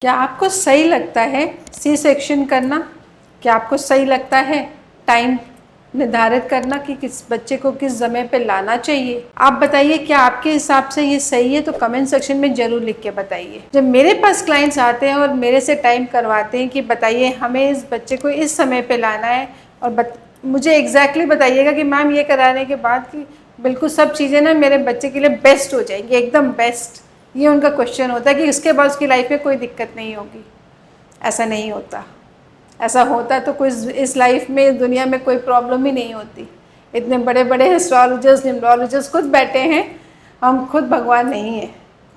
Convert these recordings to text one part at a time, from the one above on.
क्या आपको सही लगता है सी सेक्शन करना? क्या आपको सही लगता है टाइम निर्धारित करना कि किस बच्चे को किस समय पे लाना चाहिए? आप बताइए, क्या आपके हिसाब से ये सही है? तो कमेंट सेक्शन में ज़रूर लिख के बताइए। जब मेरे पास क्लाइंट्स आते हैं और मेरे से टाइम करवाते हैं कि बताइए हमें इस बच्चे को इस समय पे लाना है, और मुझे एग्जैक्टली बताइएगा कि मैम ये कराने के बाद कि बिल्कुल सब चीज़ें ना मेरे बच्चे के लिए बेस्ट हो जाएंगी, एकदम बेस्ट, ये उनका क्वेश्चन होता है कि उसके बाद उसकी लाइफ में कोई दिक्कत नहीं होगी। ऐसा नहीं होता। ऐसा होता तो कोई इस लाइफ में, दुनिया में कोई प्रॉब्लम ही नहीं होती। इतने बड़े बड़े एस्ट्रोलॉजर्स, न्यूमरोलॉजर्स खुद बैठे हैं, हम खुद भगवान नहीं है,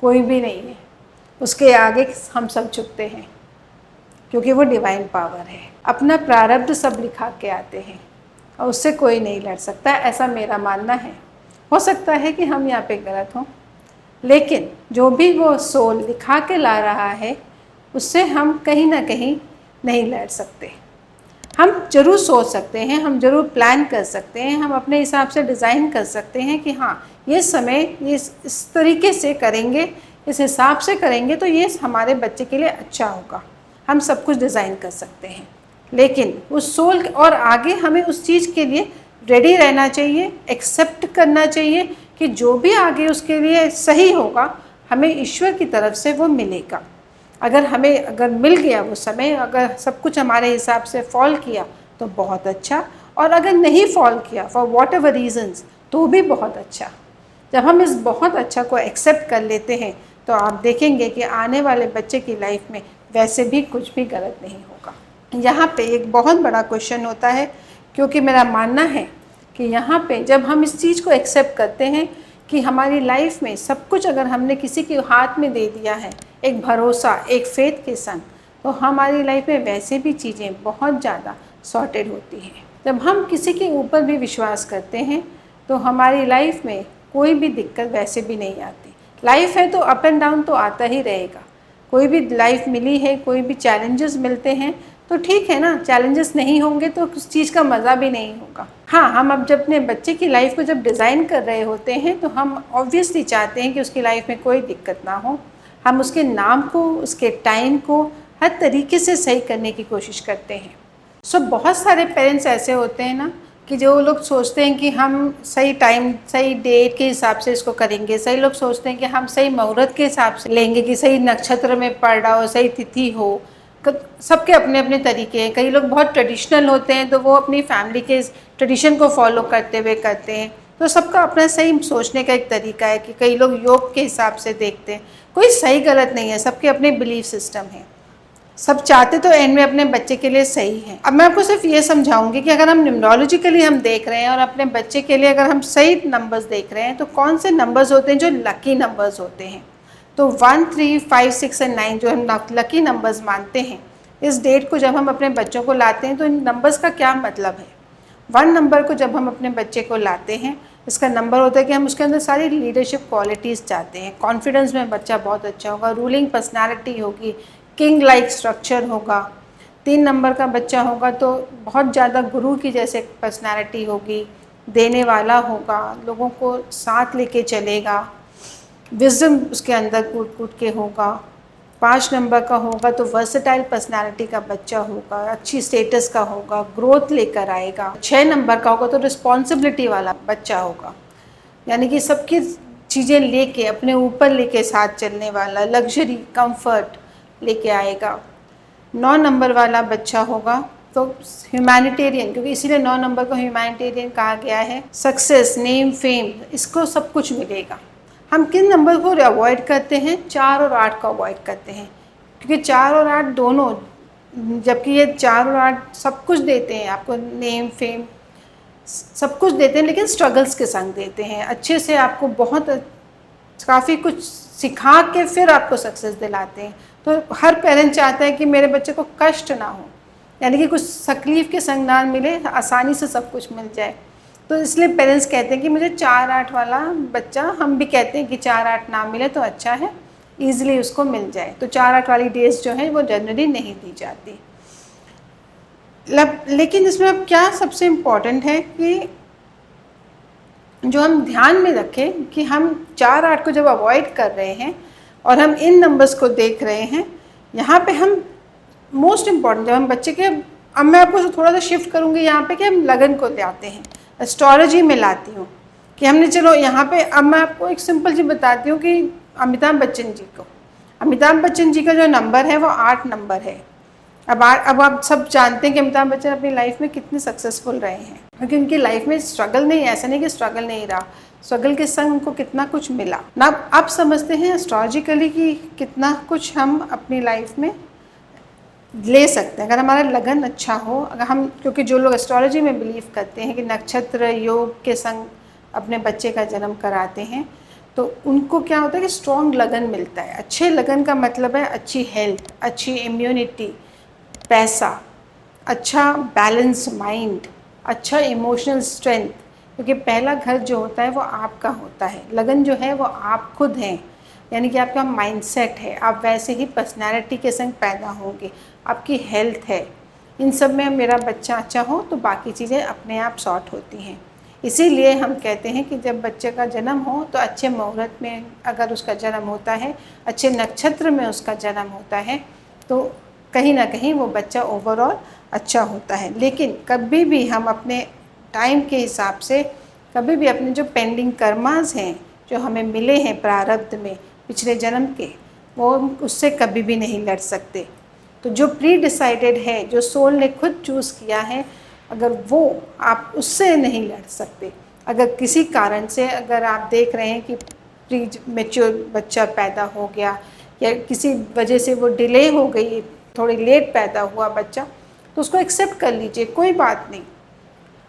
कोई भी नहीं है। उसके आगे हम सब झुकते हैं क्योंकि वो डिवाइन पावर है। अपना प्रारब्ध सब लिखा के आते हैं और उससे कोई नहीं लड़ सकता, ऐसा मेरा मानना है। हो सकता है कि हम यहाँ पे गलत हों, लेकिन जो भी वो सोल लिखा के ला रहा है उससे हम कहीं ना कहीं नहीं लड़ सकते। हम जरूर सोच सकते हैं, हम जरूर प्लान कर सकते हैं, हम अपने हिसाब से डिज़ाइन कर सकते हैं कि हाँ ये समय ये इस तरीके से करेंगे, इस हिसाब से करेंगे तो ये हमारे बच्चे के लिए अच्छा होगा। हम सब कुछ डिज़ाइन कर सकते हैं, लेकिन उस सोल और आगे हमें उस चीज़ के लिए रेडी रहना चाहिए, एक्सेप्ट करना चाहिए कि जो भी आगे उसके लिए सही होगा हमें ईश्वर की तरफ से वो मिलेगा। अगर मिल गया वो समय, अगर सब कुछ हमारे हिसाब से फॉल किया तो बहुत अच्छा, और अगर नहीं फॉल किया फॉर वॉट एवर रीजन्स तो भी बहुत अच्छा। जब हम इस बहुत अच्छा को एक्सेप्ट कर लेते हैं तो आप देखेंगे कि आने वाले बच्चे की लाइफ में वैसे भी कुछ भी गलत नहीं होगा। यहाँ पे एक बहुत बड़ा क्वेश्चन होता है, क्योंकि मेरा मानना है कि यहाँ पे जब हम इस चीज़ को एक्सेप्ट करते हैं कि हमारी लाइफ में सब कुछ अगर हमने किसी के हाथ में दे दिया है, एक भरोसा, एक फेथ के संग, तो हमारी लाइफ में वैसे भी चीज़ें बहुत ज़्यादा सॉर्टेड होती हैं। जब हम किसी के ऊपर भी विश्वास करते हैं तो हमारी लाइफ में कोई भी दिक्कत वैसे भी नहीं आती। लाइफ है तो अप एंड डाउन तो आता ही रहेगा। कोई भी लाइफ मिली है, कोई भी चैलेंजेस मिलते हैं तो ठीक है ना, चैलेंजेस नहीं होंगे तो उस चीज़ का मज़ा भी नहीं होगा। हाँ, हम अब जब अपने बच्चे की लाइफ को जब डिज़ाइन कर रहे होते हैं तो हम ऑब्वियसली चाहते हैं कि उसकी लाइफ में कोई दिक्कत ना हो। हम उसके नाम को, उसके टाइम को हर तरीके से सही करने की कोशिश करते हैं। बहुत सारे पेरेंट्स ऐसे होते हैं ना कि जो लोग सोचते हैं कि हम सही टाइम, सही डेट के हिसाब से इसको करेंगे। सही लोग सोचते हैं कि हम सही मुहूर्त के हिसाब से लेंगे, कि सही नक्षत्र में पड़ रहा हो, सही तिथि हो। सबके अपने अपने तरीके हैं। कई लोग बहुत ट्रेडिशनल होते हैं तो वो अपनी फैमिली के ट्रेडिशन को फॉलो करते हुए करते हैं। तो सबका अपना सही सोचने का एक तरीका है कि कई लोग योग के हिसाब से देखते हैं। कोई सही गलत नहीं है, सबके अपने बिलीफ सिस्टम है। सब चाहते तो एंड में अपने बच्चे के लिए सही है। अब मैं आपको सिर्फ ये समझाऊंगी कि अगर हम न्यूमरोलॉजिकली हम देख रहे हैं और अपने बच्चे के लिए अगर हम सही नंबर्स देख रहे हैं तो कौन से नंबर्स होते हैं जो लकी नंबर्स होते हैं। तो 1, 3, 5, 6 और 9 जो हम लकी नंबर्स मानते हैं, इस डेट को जब हम अपने बच्चों को लाते हैं तो इन नंबर्स का क्या मतलब है। 1 नंबर को जब हम अपने बच्चे को लाते हैं, इसका नंबर होता है कि हम उसके अंदर सारी लीडरशिप क्वालिटीज़ चाहते हैं। कॉन्फिडेंस में बच्चा बहुत अच्छा होगा, रूलिंग पर्सनैलिटी होगी, किंग लाइक स्ट्रक्चर होगा। 3 नंबर का बच्चा होगा तो बहुत ज़्यादा गुरु की जैसे पर्सनैलिटी होगी, देने वाला होगा, लोगों को साथ लेके चलेगा, विज़डम उसके अंदर कूट कूट के होगा। 5 नंबर का होगा तो वर्सेटाइल पर्सनालिटी का बच्चा होगा, अच्छी स्टेटस का होगा, ग्रोथ लेकर आएगा। 6 नंबर का होगा तो रिस्पॉन्सिबिलिटी वाला बच्चा होगा, यानी कि सबकी चीज़ें लेके अपने ऊपर लेके साथ चलने वाला, लग्जरी कंफर्ट लेके आएगा। 9 नंबर वाला बच्चा होगा तो ह्यूमैनिटेरियन, क्योंकि इसीलिए 9 नंबर को ह्यूमैनिटेरियन कहा गया है। सक्सेस, नेम, फेम, इसको सब कुछ मिलेगा। हम किन नंबर को अवॉइड करते हैं? 4 और 8 को अवॉइड करते हैं, क्योंकि 4 और 8 दोनों, जबकि ये 4 और 8 सब कुछ देते हैं आपको, नेम, फेम सब कुछ देते हैं, लेकिन स्ट्रगल्स के संग देते हैं। अच्छे से आपको बहुत काफ़ी कुछ सिखा के फिर आपको सक्सेस दिलाते हैं। तो हर पेरेंट चाहता है कि मेरे बच्चे को कष्ट ना हो, यानी कि कुछ तकलीफ़ के संग ना मिले, आसानी से सब कुछ मिल जाए। तो इसलिए पेरेंट्स कहते हैं कि मुझे 4-8 वाला बच्चा, हम भी कहते हैं कि 4-8 ना मिले तो अच्छा है, ईज़िली उसको मिल जाए। तो 4-8 वाली डेज जो है वो जनरली नहीं दी जाती। लेकिन इसमें अब क्या सबसे इम्पॉर्टेंट है कि जो हम ध्यान में रखें कि हम 4-8 को जब अवॉइड कर रहे हैं और हम इन नंबर्स को देख रहे हैं यहाँ पे हम मोस्ट इम्पॉर्टेंट, जब हम बच्चे के, अब मैं आपको थोड़ा सा शिफ्ट करूँगी यहाँ पे कि हम लगन को ले आते हैं, एस्ट्रोलॉजी में लाती हूँ कि हमने, चलो यहाँ पे अब मैं आपको एक सिंपल चीज़ बताती हूँ कि अमिताभ बच्चन जी का जो नंबर है वो 8 नंबर है। अब आप सब जानते हैं कि अमिताभ बच्चन अपनी लाइफ में कितने सक्सेसफुल रहे हैं, क्योंकि उनकी लाइफ में स्ट्रगल नहीं, ऐसा नहीं कि स्ट्रगल नहीं रहा, स्ट्रगल के संग उनको कितना कुछ मिला ना। आप समझते हैं एस्ट्रोलॉजिकली कि कितना कुछ हम अपनी लाइफ में ले सकते हैं अगर हमारा लगन अच्छा हो। अगर हम, क्योंकि जो लोग एस्ट्रोलॉजी में बिलीव करते हैं कि नक्षत्र योग के संग अपने बच्चे का जन्म कराते हैं, तो उनको क्या होता है कि स्ट्रॉन्ग लगन मिलता है। अच्छे लगन का मतलब है अच्छी हेल्थ, अच्छी इम्यूनिटी, पैसा, अच्छा बैलेंस माइंड, अच्छा इमोशनल स्ट्रेंथ, क्योंकि पहला घर जो होता है वो आपका होता है। लगन जो है वो आप खुद हैं, यानी कि आपका माइंडसेट है, आप वैसे ही पर्सनैलिटी के संग पैदा होंगे, आपकी हेल्थ है, इन सब में मेरा बच्चा अच्छा हो तो बाकी चीज़ें अपने आप सॉर्ट होती हैं। इसीलिए हम कहते हैं कि जब बच्चे का जन्म हो तो अच्छे मुहूर्त में अगर उसका जन्म होता है, अच्छे नक्षत्र में उसका जन्म होता है, तो कहीं ना कहीं वो बच्चा ओवरऑल अच्छा होता है। लेकिन कभी भी हम अपने टाइम के हिसाब से, कभी भी अपने जो पेंडिंग कर्मास हैं जो हमें मिले हैं प्रारब्ध में पिछले जन्म के, वो उससे कभी भी नहीं लड़ सकते। तो जो प्री डिसाइडेड है, जो सोल ने खुद चूज़ किया है, अगर वो आप उससे नहीं लड़ सकते। अगर किसी कारण से अगर आप देख रहे हैं कि प्री मैच्योर बच्चा पैदा हो गया या किसी वजह से वो डिले हो गई, थोड़ी लेट पैदा हुआ बच्चा, तो उसको एक्सेप्ट कर लीजिए, कोई बात नहीं।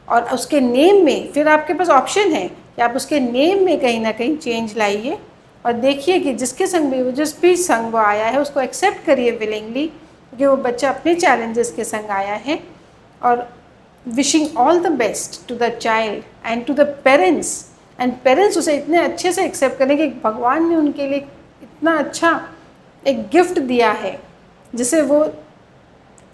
और उसके नेम में फिर आपके पास ऑप्शन है कि आप उसके नेम में कहीं ना कहीं चेंज लाइए और देखिए कि जिसके संग भी, जिस भी संग वो आया है उसको एक्सेप्ट करिए विलिंगली, क्योंकि वो बच्चा अपने चैलेंजेस के संग आया है। और wishing all the best to the child and to the parents, and parents उसे इतने अच्छे से एक्सेप्ट करें कि भगवान ने उनके लिए इतना अच्छा एक गिफ्ट दिया है जिसे वो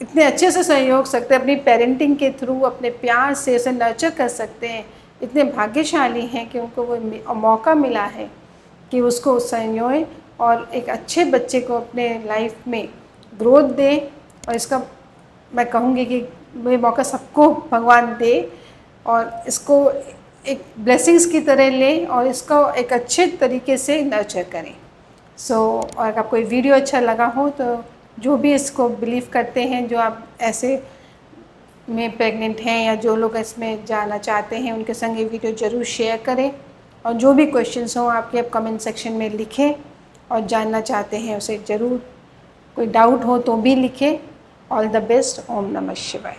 इतने अच्छे से सहयोग सकते हैं, अपनी पेरेंटिंग के थ्रू अपने प्यार से उसे नर्चर कर सकते हैं। इतने भाग्यशाली हैं कि उनको वो मौका मिला है कि उसको संयोए और एक अच्छे बच्चे को अपने लाइफ में ग्रोथ दे। और इसका मैं कहूँगी कि ये मौका सबको भगवान दे और इसको एक ब्लेसिंग्स की तरह लें और इसको एक अच्छे तरीके से नर्चर करें। और अगर आपको ये वीडियो अच्छा लगा हो तो जो भी इसको बिलीव करते हैं, जो आप ऐसे में प्रेग्नेंट हैं या जो लोग इसमें जाना चाहते हैं, उनके संग ये वीडियो ज़रूर शेयर करें। और जो भी क्वेश्चंस हों आपके, आप कमेंट सेक्शन में लिखें और जानना चाहते हैं उसे ज़रूर, कोई डाउट हो तो भी लिखें। All the best. ओम नमः शिवाय।